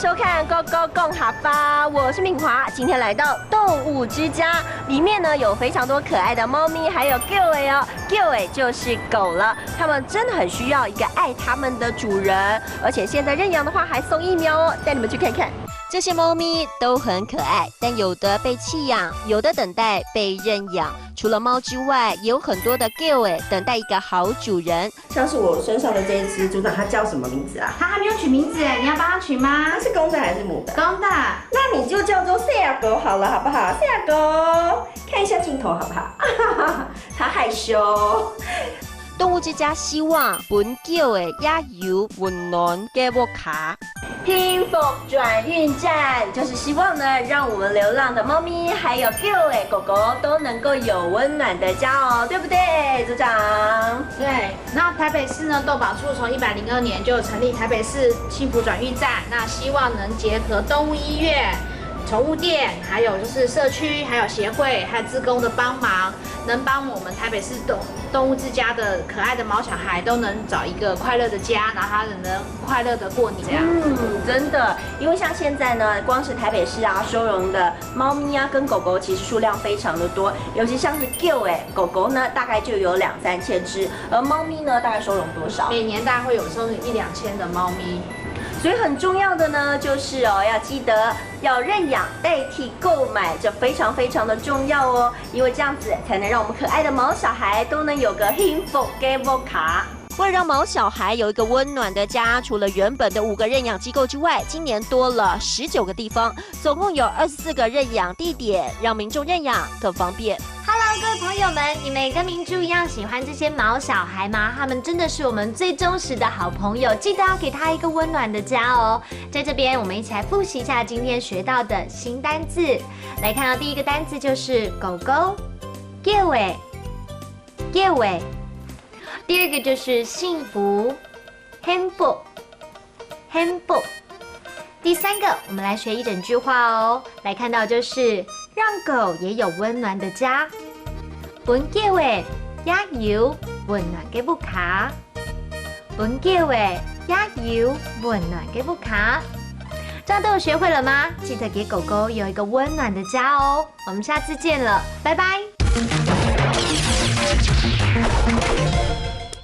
收看《Go Go 共哈发》，我是敏华。今天来到动物之家，里面呢有非常多可爱的猫咪，还有 Gilly 哦，Gilly 就是狗了。它们真的很需要一个爱它们的主人，而且现在认养的话还送疫苗哦，带你们去看看。这些猫咪都很可爱，但有的被弃养，有的等待被认养。除了猫之外，也有很多的 Gilly 等待一个好主人。像是我身上的这一只，组长它叫什么名字啊？它还没有取名字哎，你要帮它取吗？它是公的还是母的？公的。那你就叫做赛亚狗好了，好不好？赛亚狗，看一下镜头好不好？它害羞。动物之家希望本狗的也有温暖给我卡。幸福转运站就是希望呢，让我们流浪的猫咪还有 Gilly 狗狗都能够有温暖的家哦，对不对，组长？对。那台北市呢，动保处从102年就成立台北市幸福转运站，那希望能结合动物医院、宠物店，还有就是社区，还有协会，还有志工的帮忙，能帮我们台北市动物之家的可爱的毛小孩都能找一个快乐的家，然后他能快乐的过年这样。真的，因为像现在呢，光是台北市啊收容的猫咪啊跟狗狗其实数量非常的多，尤其像是 Gilly 狗狗呢，大概就有2-3千只，而猫咪呢，大概收容多少？每年大概会有收容1-2千的猫咪。所以很重要的呢，就是要记得要认养代替购买，这非常非常的重要哦，因为这样子才能让我们可爱的毛小孩都能有个幸福给我卡。为了让毛小孩有一个温暖的家，除了原本的5个认养机构之外，今年多了19个地方，总共有24个认养地点，让民众认养更方便。Hello， 各位朋友们，你们也跟明珠一样喜欢这些毛小孩吗？他们真的是我们最忠实的好朋友，记得要给他一个温暖的家哦。在这边，我们一起来复习一下今天学到的新单字。来看到第一个单字就是狗狗 ，Gilly。第二个就是幸福 ，Hembo。第三个，我们来学一整句话哦。来看到就是让狗也有温暖的家。本狗的也有温暖嘅屋卡。本狗的也有温暖嘅屋卡。这样都有学会了吗？记得给狗狗有一个温暖的家哦。我们下次见了，拜拜。